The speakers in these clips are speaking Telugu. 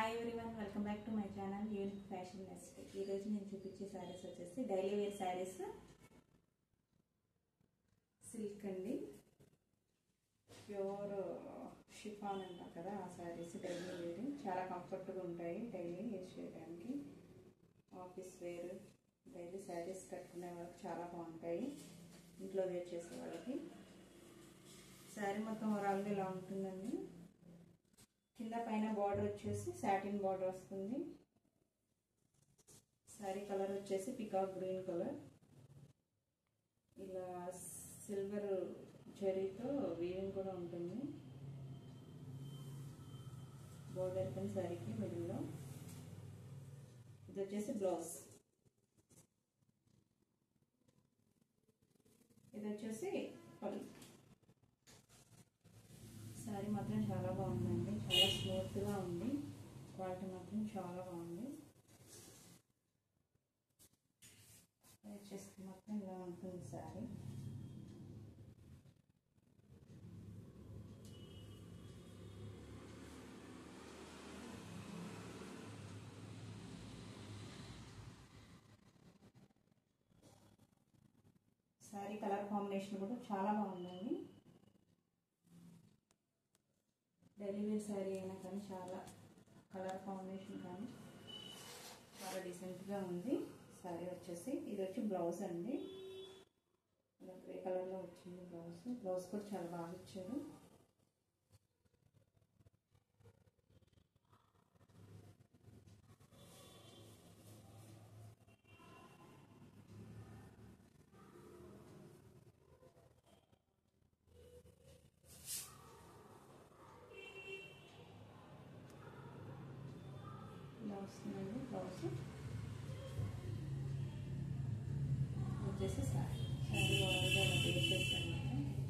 Hi everyone, welcome back to my channel unique fashion nest. ఈరోజు నేను చూపించే శారీస్ వచ్చేసి డైలీ వేర్ శారీస్, సిల్క్ అండి, ప్యూర్ షిఫాన్ అంటారు కదా ఆ శారీస్. డైలీ వేర్ చాలా కంఫర్ట్గా ఉంటాయి, డైలీ యూజ్ చేయడానికి. ఆఫీస్ వేర్, డైలీ శారీస్ కట్టుకునే వాళ్ళకి చాలా బాగుంటాయి, ఇంట్లో వేర్ చేసే వాళ్ళకి. శారీ మొత్తం ఓవరాల్గా ఇలా ఉంటుందండి. కింద పైన బార్డర్ వచ్చేసి సాటిన్ బార్డర్ వస్తుంది. శారీ కలర్ వచ్చేసి పికాక్ గ్రీన్ కలర్. ఇలా సిల్వర్ జరీతో వీవింగ్ కూడా ఉంటుంది బార్డర్ పైన శారీకి మిడిల్లో. ఇది వచ్చేసి బ్లౌజ్. ఇది వచ్చేసి పళ్ళు. శారీ మాత్రం చాలా బాగుందండి, చాలా స్మూత్గా ఉంది, క్వాలిటీ మాత్రం చాలా బాగుంది. వచ్చేసి మొత్తం ఇలా ఉంటుంది శారీ. శారీ కలర్ కాంబినేషన్ కూడా చాలా బాగుందండి. డైలీ వేర్ శారీ అయినా కానీ చాలా కలర్ కాంబినేషన్ కానీ చాలా డీసెంట్గా ఉంది. శారీ వచ్చేసి ఇది వచ్చి బ్లౌజ్ అండి, ఇలా గ్రే కలర్లో వచ్చింది బ్లౌజ్. బ్లౌజ్ కూడా చాలా బాగా ఇచ్చారు. వస్తుందండి బ్లౌజ్. వచ్చేసి శారీ ఓవరాల్గా ఇలా వేర్ చేస్తాను,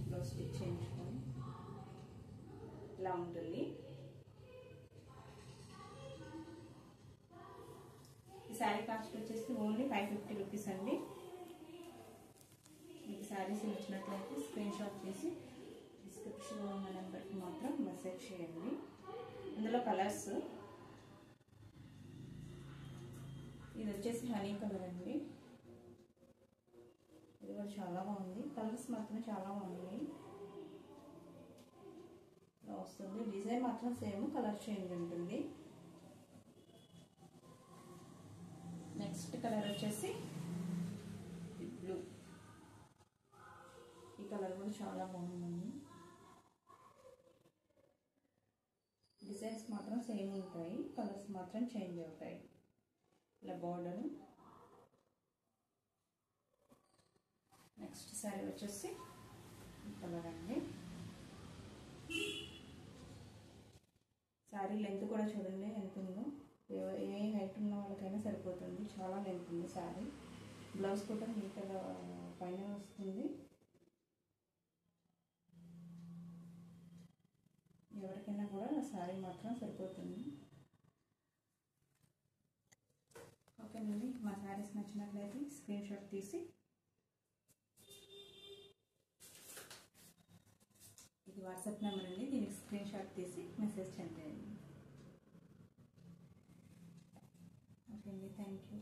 బ్లౌజ్ స్టిచ్ చేయించుకొని ఇలా ఉంటుంది. ఈ శారీ కాస్ట్ వచ్చేసి ఓన్లీ 550 రూపీస్ అండి. మీకు శారీస్ నచ్చినట్లయితే స్క్రీన్ షాట్ చేసి డిస్క్రిప్షన్లో ఉన్న నెంబర్కి మాత్రం మెసేజ్ చేయండి. ఇందులో కలర్స్, ఇది వచ్చేసి హనీ కలర్ అండి. ఇది కూడా చాలా బాగుంది, కలర్స్ మాత్రం చాలా బాగున్నాయి. ఇలా వస్తుంది, డిజైన్ మాత్రం సేమ్, కలర్ చేంజ్ ఉంటుంది. నెక్స్ట్ కలర్ వచ్చేసి బ్లూ. ఈ కలర్ కూడా చాలా బాగుందండి. డిజైన్స్ మాత్రం సేమ్ ఉంటాయి, కలర్స్ మాత్రం చేంజ్ అవుతాయి. ఇలా బార్డర్. నెక్స్ట్ శారీ వచ్చేసి కలర్ అండి. శారీ లెంత్ కూడా చూడండి ఎంత ఉందో, ఏ హైట్ ఉన్న వాళ్ళకైనా సరిపోతుంది, చాలా లెంత్ ఉంది శారీ. బ్లౌజ్ కూడా నీట్గా పైన వస్తుంది. ఎవరికైనా కూడా శారీ మాత్రం సరిపోతుంది. ఓకేనండి, మా శారీస్ నచ్చినట్లయితే స్క్రీన్ షాట్ తీసి, ఇది వాట్సాప్ నెంబర్ అండి, దీనికి స్క్రీన్ షాట్ తీసి మెసేజ్ చేయండి. ఓకే అండి, థ్యాంక్ యూ.